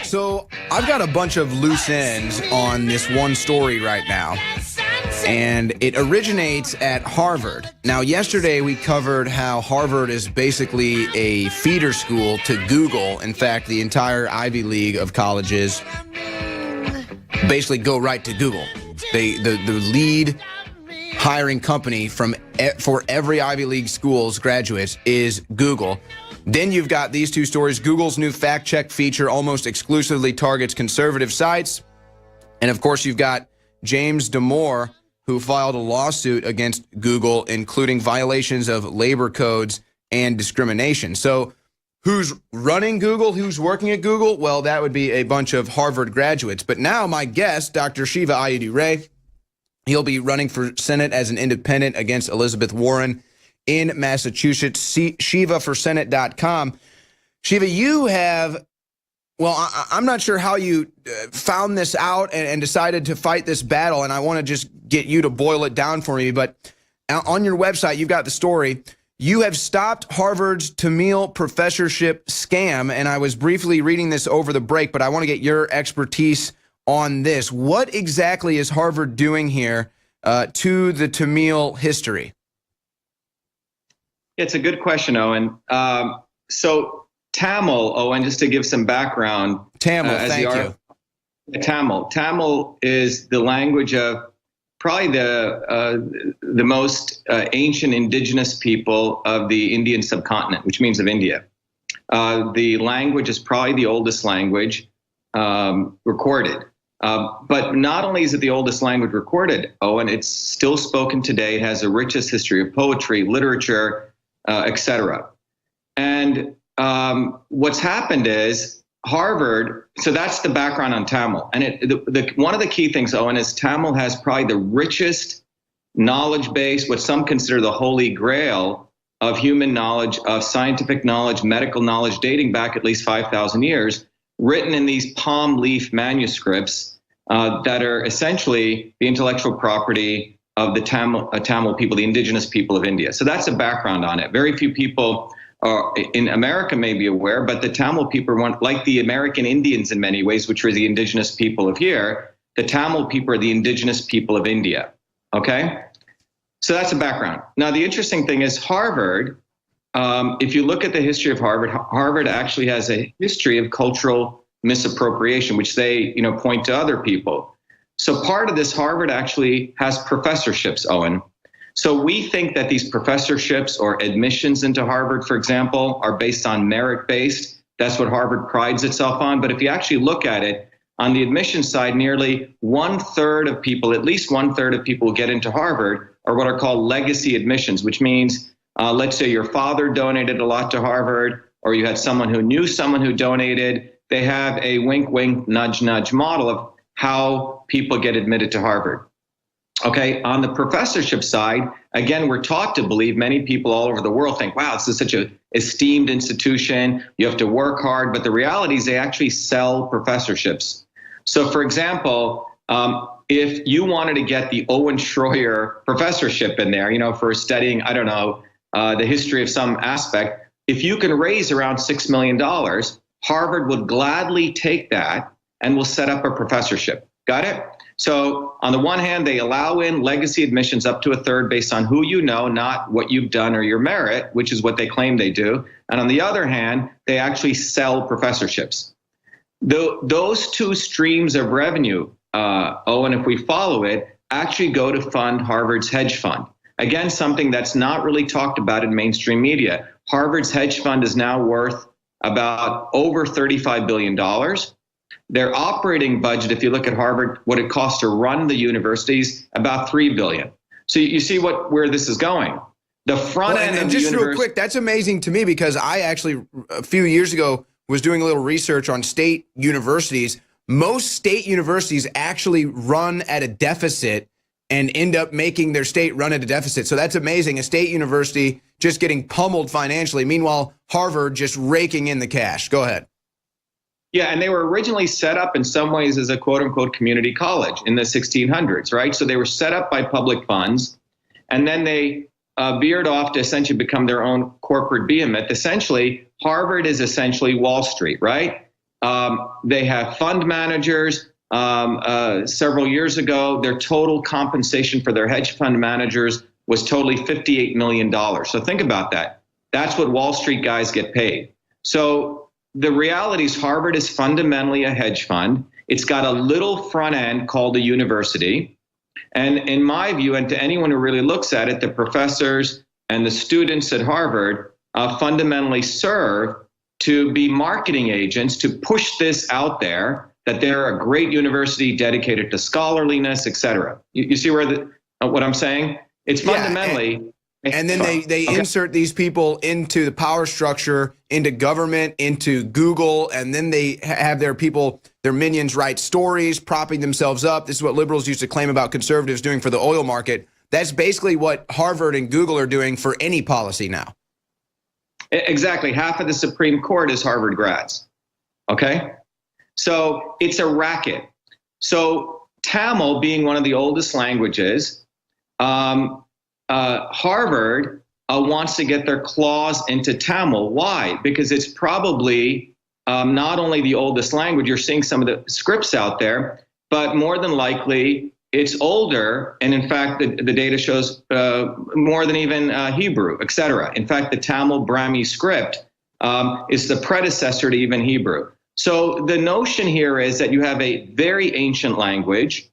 So I've got a bunch of loose ends on this one story right now, and it originates at Harvard. Now, yesterday we covered how Harvard is basically a feeder school to Google. In fact, the entire Ivy League of colleges basically go right to Google. The lead hiring company for every Ivy League school's graduates is Google. Then you've got these two stories. Google's new fact check feature almost exclusively targets conservative sites. And of course, you've got James Damore, who filed a lawsuit against Google, including violations of labor codes and discrimination. So who's running Google? Who's working at Google? Well, that would be a bunch of Harvard graduates. But now my guest, Dr. Shiva Ayyadurai, he'll be running for Senate as an independent against Elizabeth Warren in Massachusetts. ShivaForSenate.com. Shiva, you have, well, I'm not sure how you found this out and decided to fight this battle, and I want to just get you to boil it down for me. But on your website, you've got the story. You have stopped Harvard's Tamil professorship scam, and I was briefly reading this over the break, but I want to get your expertise on this. What exactly is Harvard doing here to the Tamil history? It's a good question, Owen. So Tamil, Owen, just to give some background. Tamil, thank you. Tamil is the language of probably the most ancient indigenous people of the Indian subcontinent, which means of India. The language is probably the oldest language recorded. But not only is it the oldest language recorded, Owen, it's still spoken today. It has the richest history of poetry, literature, etc. And what's happened is Harvard, so that's the background on Tamil. And one of the key things, Owen, is Tamil has probably the richest knowledge base, what some consider the holy grail of human knowledge, of scientific knowledge, medical knowledge, dating back at least 5,000 years, written in these palm leaf manuscripts that are essentially the intellectual property of the Tamil people, the indigenous people of India. So that's a background on it. Very few people in America may be aware, but the Tamil people are like the American Indians in many ways, which were the indigenous people of here. The Tamil people are the indigenous people of India, okay? So that's a background. Now, the interesting thing is Harvard, if you look at the history of Harvard, Harvard actually has a history of cultural misappropriation, which they, point to other people. So part of this, Harvard actually has professorships, Owen. So we think that these professorships or admissions into Harvard, for example, are based on merit-based. That's what Harvard prides itself on. But if you actually look at it, on the admission side, nearly 1/3 of people, at least 1/3 of people who get into Harvard are what are called legacy admissions, which means, let's say your father donated a lot to Harvard, or you had someone who knew someone who donated. They have a wink, wink, nudge, nudge model of how people get admitted to Harvard. Okay, on the professorship side, again, we're taught to believe, many people all over the world think, wow, this is such an esteemed institution, you have to work hard, but the reality is they actually sell professorships. So for example, if you wanted to get the Owen Schroyer professorship in there, for studying, I don't know, the history of some aspect, if you can raise around $6 million, Harvard would gladly take that and will set up a professorship. Got it? So on the one hand, they allow in legacy admissions up to 1/3 based on who you know, not what you've done or your merit, which is what they claim they do. And on the other hand, they actually sell professorships. Those two streams of revenue, Owen, if we follow it, actually go to fund Harvard's hedge fund. Again, something that's not really talked about in mainstream media. Harvard's hedge fund is now worth about over $35 billion. Their operating budget, if you look at Harvard, what it costs to run the universities, about $3 billion. So you see where this is going. The front end of the just real quick, that's amazing to me because I actually, a few years ago, was doing a little research on state universities. Most state universities actually run at a deficit and end up making their state run at a deficit. So that's amazing. A state university just getting pummeled financially. Meanwhile, Harvard just raking in the cash. Go ahead. Yeah, and they were originally set up in some ways as a quote unquote community college in the 1600s, right? So they were set up by public funds, and then they veered off to essentially become their own corporate behemoth. Essentially, Harvard is essentially Wall Street, right? They have fund managers. Several years ago, their total compensation for their hedge fund managers was totally $58 million. So think about that. That's what Wall Street guys get paid. So the reality is Harvard is fundamentally a hedge fund. It's got a little front end called a university. And in my view, and to anyone who really looks at it, the professors and the students at Harvard fundamentally serve to be marketing agents to push this out there, that they're a great university dedicated to scholarliness, et cetera. You see where what I'm saying? It's fundamentally... And then they insert these people into the power structure, into government, into Google, and then they have their people, their minions, write stories, propping themselves up. This is what liberals used to claim about conservatives doing for the oil market. That's basically what Harvard and Google are doing for any policy now. Exactly. Half of the Supreme Court is Harvard grads. Okay? So it's a racket. So Tamil, being one of the oldest languages, Harvard wants to get their claws into Tamil. Why? Because it's probably not only the oldest language, you're seeing some of the scripts out there, but more than likely it's older. And in fact, the data shows more than even Hebrew, et cetera. In fact, the Tamil Brahmi script is the predecessor to even Hebrew. So the notion here is that you have a very ancient language,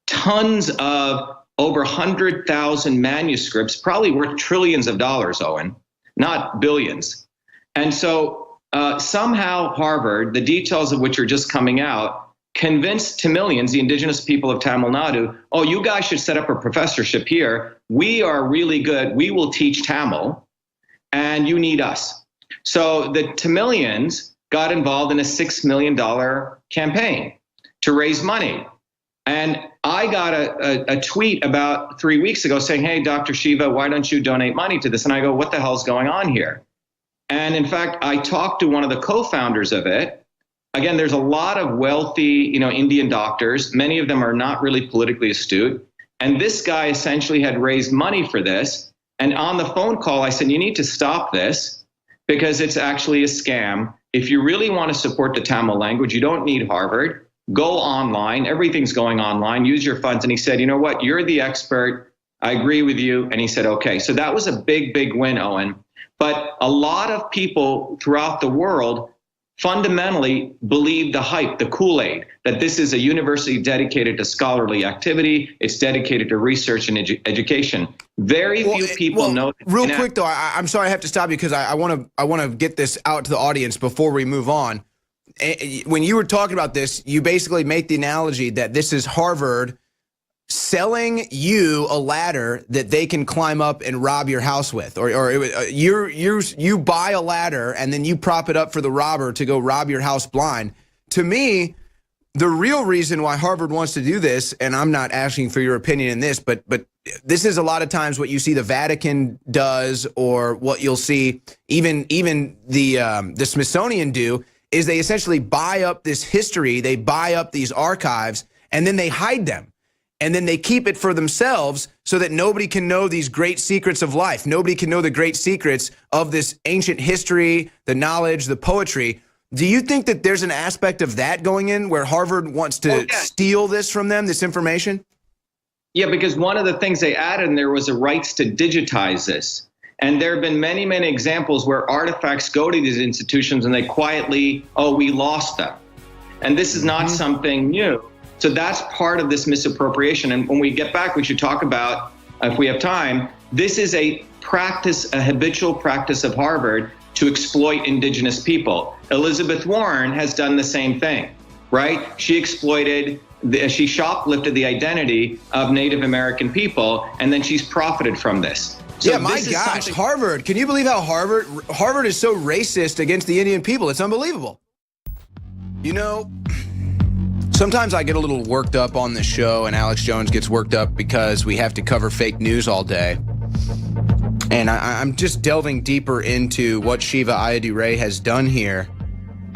tons of over 100,000 manuscripts, probably worth trillions of dollars, Owen, not billions. And so somehow Harvard, the details of which are just coming out, convinced Tamilians, the indigenous people of Tamil Nadu, oh, you guys should set up a professorship here. We are really good. We will teach Tamil, and you need us. So the Tamilians got involved in a $6 million campaign to raise money. And I got a tweet about 3 weeks ago saying, hey, Dr. Shiva, why don't you donate money to this? And I go, what the hell's going on here? And in fact, I talked to one of the co-founders of it. Again, there's a lot of wealthy, Indian doctors. Many of them are not really politically astute. And this guy essentially had raised money for this. And on the phone call, I said, you need to stop this because it's actually a scam. If you really want to support the Tamil language, you don't need Harvard. Go online. Everything's going online. Use your funds. And he said, you know what? You're the expert. I agree with you. And he said, okay. So that was a big, big win, Owen. But a lot of people throughout the world fundamentally believe the hype, the Kool-Aid, that this is a university dedicated to scholarly activity. It's dedicated to research and education. Very few people know. Real quick, though, I'm sorry I have to stop you because I want to get this out to the audience before we move on. When you were talking about this, you basically make the analogy that this is Harvard selling you a ladder that they can climb up and rob your house with, or you buy a ladder and then you prop it up for the robber to go rob your house blind. To me, the real reason why Harvard wants to do this, and I'm not asking for your opinion in this, but this is a lot of times what you see the Vatican does, or what you'll see even the Smithsonian do, is they essentially buy up this history, they buy up these archives, and then they hide them. And then they keep it for themselves so that nobody can know these great secrets of life. Nobody can know the great secrets of this ancient history, the knowledge, the poetry. Do you think that there's an aspect of that going in where Harvard wants to steal this from them, this information? Yeah, because one of the things they added in there was the rights to digitize this. And there have been many, many examples where artifacts go to these institutions and they quietly, oh, we lost them. And this is not something new. So that's part of this misappropriation. And when we get back, we should talk about, if we have time, this is a practice, a habitual practice of Harvard to exploit indigenous people. Elizabeth Warren has done the same thing, right? She exploited, she shoplifted the identity of Native American people, and then she's profited from this. So yeah, my gosh, Harvard. Can you believe how Harvard is so racist against the Indian people? It's unbelievable. You know, sometimes I get a little worked up on this show, and Alex Jones gets worked up because we have to cover fake news all day. And I'm just delving deeper into what Shiva Ayyadurai has done here,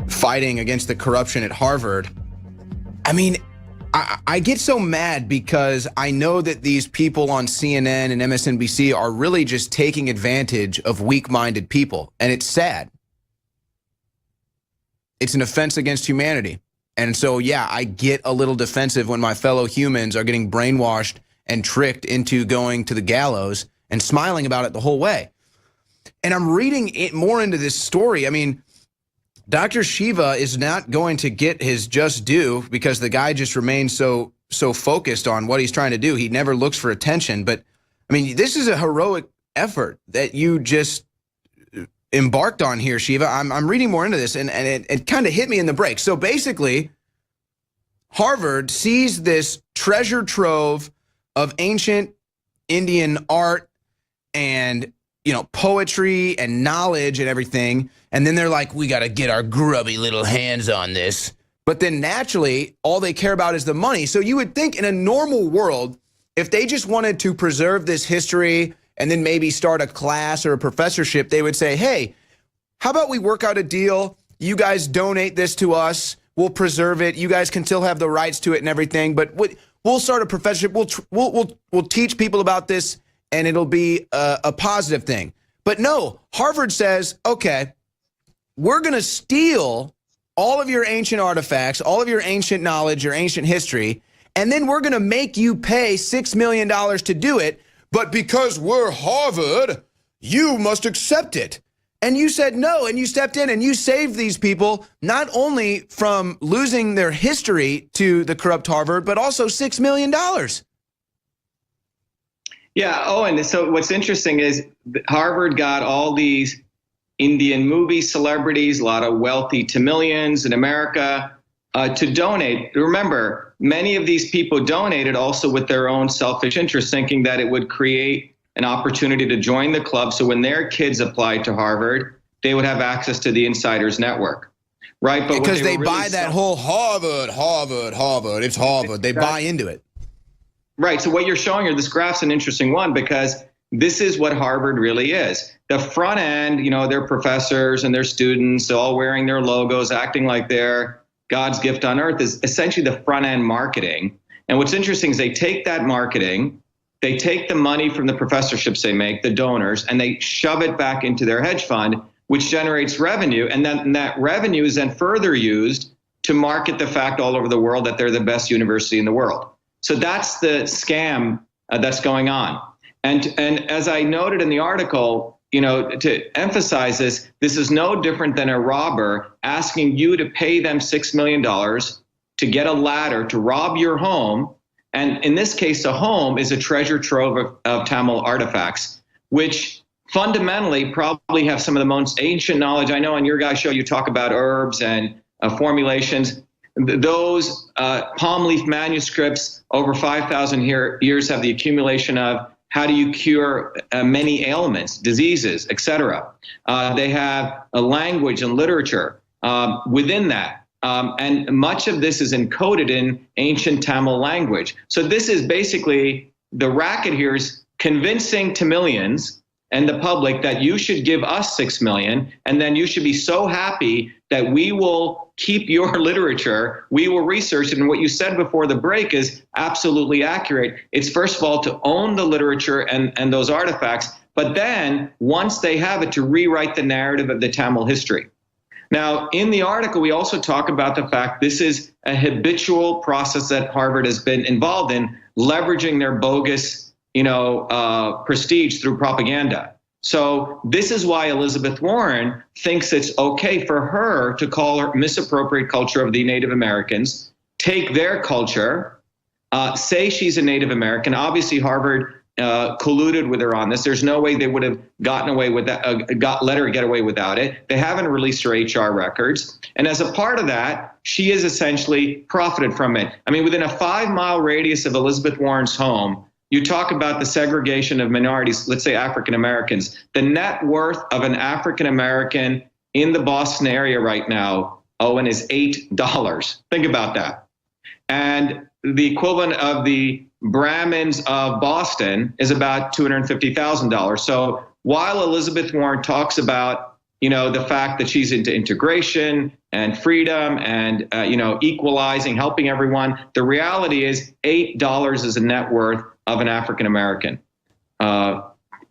fighting against the corruption at Harvard. I mean, I get so mad because I know that these people on CNN and MSNBC are really just taking advantage of weak-minded people, and it's sad. it's an offense against humanity. And so, yeah, I get a little defensive when my fellow humans are getting brainwashed and tricked into going to the gallows and smiling about it the whole way. And I'm reading it more into this story. I mean, Dr. Shiva is not going to get his just due because the guy just remains so focused on what he's trying to do. He never looks for attention. But, I mean, this is a heroic effort that you just embarked on here, Shiva. I'm reading more into this, and it kind of hit me in the break. So basically, Harvard sees this treasure trove of ancient Indian art and, you know, poetry and knowledge and everything. And then they're like, we got to get our grubby little hands on this. But then naturally, all they care about is the money. So you would think in a normal world, if they just wanted to preserve this history and then maybe start a class or a professorship, they would say, hey, how about we work out a deal? You guys donate this to us. We'll preserve it. You guys can still have the rights to it and everything. But we'll start a professorship. We'll teach people about this, and it'll be a positive thing. But no, Harvard says, okay, we're going to steal all of your ancient artifacts, all of your ancient knowledge, your ancient history, and then we're going to make you pay $6 million to do it. But because we're Harvard, you must accept it. And you said no, and you stepped in and you saved these people not only from losing their history to the corrupt Harvard, but also $6 million. Yeah. Oh, and so what's interesting is Harvard got all these Indian movie celebrities, a lot of wealthy Tamilians in America to donate. Remember, many of these people donated also with their own selfish interest, thinking that it would create an opportunity to join the club. So when their kids applied to Harvard, they would have access to the insiders network, right? But because they buy that whole Harvard, it's Harvard. They buy into it. Right. So what you're showing here, this graph's an interesting one because this is what Harvard really is. The front end, you know, their professors and their students all wearing their logos, acting like they're God's gift on earth, is essentially the front end marketing. And what's interesting is they take that marketing, they take the money from the professorships they make, the donors, and they shove it back into their hedge fund, which generates revenue. And then that revenue is then further used to market the fact all over the world that they're the best university in the world. So that's the scam that's going on. And as I noted in the article, you know, to emphasize this, this is no different than a robber asking you to pay them $6 million to get a ladder to rob your home. And in this case, a home is a treasure trove of Tamil artifacts, which fundamentally probably have some of the most ancient knowledge. I know on your guys' show, you talk about herbs and formulations. Those palm leaf manuscripts over 5,000 years have the accumulation of how do you cure many ailments, diseases, etc. They have a language and literature within that. And much of this is encoded in ancient Tamil language. So this is basically the racket here is convincing Tamilians and the public that you should give us $6 million, and then you should be so happy that we will keep your literature, we will research it. And what you said before the break is absolutely accurate. It's first of all to own the literature and those artifacts, but then once they have it, to rewrite the narrative of the Tamil history. Now, in the article, we also talk about the fact this is a habitual process that Harvard has been involved in, leveraging their bogus prestige through propaganda. So this is why Elizabeth Warren thinks it's okay for her to call her misappropriate culture of the Native Americans, take their culture, say she's a Native American. Obviously, Harvard colluded with her on this. There's no way they would have gotten away with that, let her get away without it. They haven't released her HR records. And as a part of that, she has essentially profited from it. I mean, within a 5-mile radius of Elizabeth Warren's home, you talk about the segregation of minorities, let's say African Americans. The net worth of an African American in the Boston area right now, Owen, is $8. Think about that. And the equivalent of the Brahmins of Boston is about $250,000. So while Elizabeth Warren talks about, the fact that she's into integration and freedom and, equalizing, helping everyone, the reality is $8 is a net worth of an African-American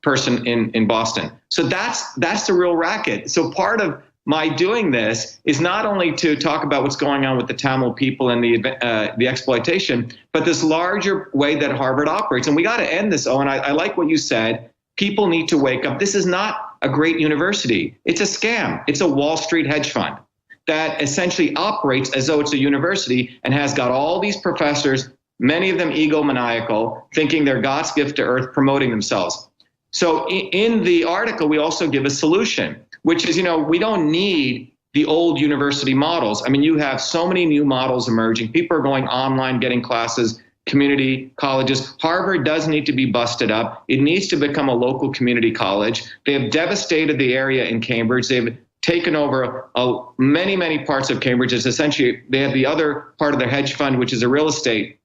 person in Boston. So that's the real racket. So part of my doing this is not only to talk about what's going on with the Tamil people and the exploitation, but this larger way that Harvard operates. And we got to end this, Owen. I like what you said. People need to wake up. This is not a great university. It's a scam. It's a Wall Street hedge fund that essentially operates as though it's a university and has got all these professors, many of them egomaniacal, thinking they're God's gift to earth, promoting themselves. So in the article, we also give a solution, which is, we don't need the old university models. I mean, you have so many new models emerging. People are going online, getting classes, community colleges. Harvard does need to be busted up. It needs to become a local community college. They have devastated the area in Cambridge. They've taken over many, many parts of Cambridge. It's essentially, they have the other part of their hedge fund, which is a real estate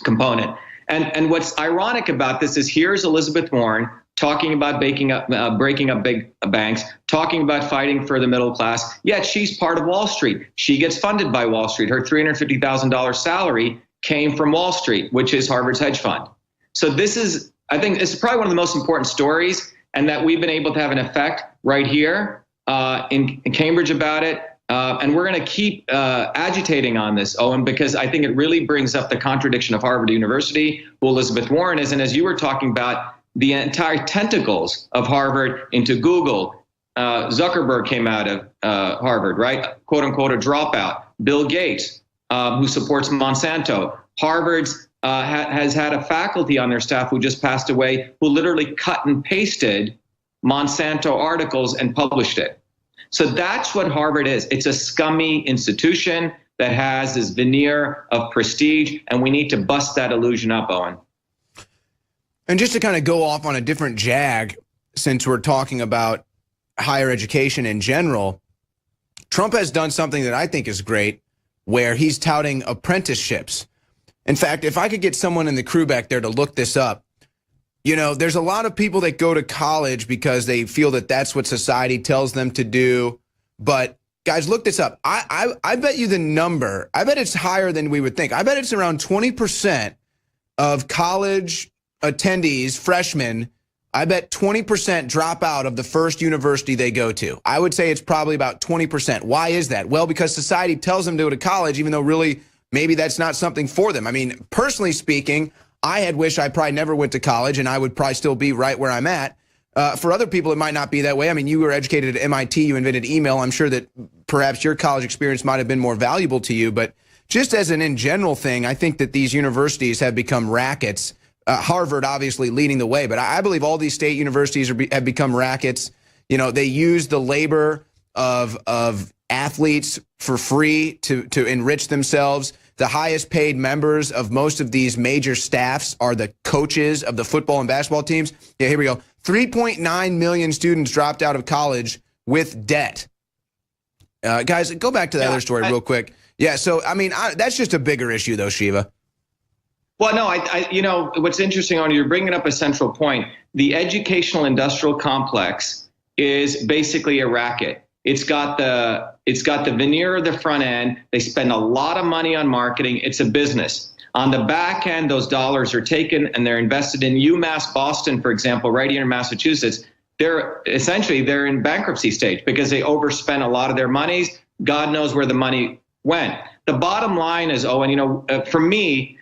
component. And what's ironic about this is here's Elizabeth Warren talking about breaking up big banks, talking about fighting for the middle class, yet she's part of Wall Street. She gets funded by Wall Street. Her $350,000 salary came from Wall Street, which is Harvard's hedge fund. So this is, I think, it's probably one of the most important stories, and that we've been able to have an effect right here in Cambridge about it. And we're going to keep agitating on this, Owen, because I think it really brings up the contradiction of Harvard University, who Elizabeth Warren is, and as you were talking about, the entire tentacles of Harvard into Google. Zuckerberg came out of Harvard, right? Quote unquote, a dropout. Bill Gates, who supports Monsanto. Harvard's has had a faculty on their staff who just passed away, who literally cut and pasted Monsanto articles and published it. So that's what Harvard is. It's a scummy institution that has this veneer of prestige, and we need to bust that illusion up, Owen. And just to kind of go off on a different jag, since we're talking about higher education in general, Trump has done something that I think is great, where he's touting apprenticeships. In fact, if I could get someone in the crew back there to look this up, there's a lot of people that go to college because they feel that that's what society tells them to do. But guys, look this up. I bet you the number, I bet it's higher than we would think. I bet it's around 20% of college attendees, freshmen, I bet 20% drop out of the first university they go to. I would say it's probably about 20%. Why is that? Well, because society tells them to go to college, even though really maybe that's not something for them. I mean, personally speaking, I had wished I probably never went to college, and I would probably still be right where I'm at. For other people, it might not be that way. I mean, you were educated at MIT, you invented email. I'm sure that perhaps your college experience might have been more valuable to you. But just as an in general thing, I think that these universities have become rackets. Harvard obviously leading the way, but I believe all these state universities have become rackets. They use the labor of athletes for free to enrich themselves. The highest paid members of most of these major staffs are the coaches of the football and basketball teams. Yeah, here we go. 3.9 million students dropped out of college with debt. Guys, go back to that other story real quick. Yeah, so, I mean, that's just a bigger issue, though, Shiva. Well, no, what's interesting, Arnie, you're bringing up a central point. The educational industrial complex is basically a racket. It's got the veneer of the front end. They spend a lot of money on marketing. It's a business. On the back end, those dollars are taken and they're invested in UMass Boston, for example, right here in Massachusetts. They're in bankruptcy stage because they overspent a lot of their monies. God knows where the money went. The bottom line is, for me,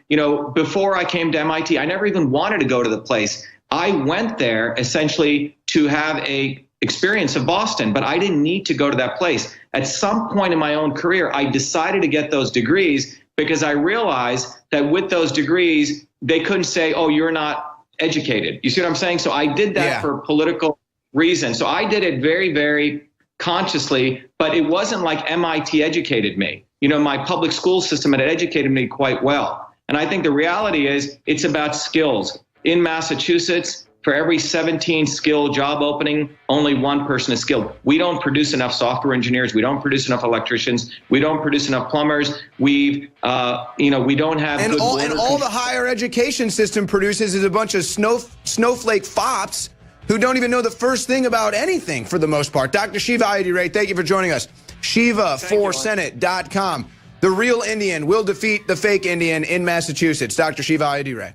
before I came to MIT, I never even wanted to go to the place. I went there essentially to have a experience of Boston, but I didn't need to go to that place. At some point in my own career, I decided to get those degrees because I realized that with those degrees, they couldn't say, oh, you're not educated. You see what I'm saying? So I did that for political reasons. So I did it very, very consciously, but it wasn't like MIT educated me. My public school system had educated me quite well. And I think the reality is it's about skills. In Massachusetts, for every 17 skill job opening, only one person is skilled. We don't produce enough software engineers. We don't produce enough electricians. We don't produce enough plumbers. We don't have and good all the higher education system produces is a bunch of snowflake fops who don't even know the first thing about anything for the most part. Dr. Shiva Ayyadurai, thank you for joining us. Shiva4Senate.com. The real Indian will defeat the fake Indian in Massachusetts. Dr. Shiva Ayyadurai.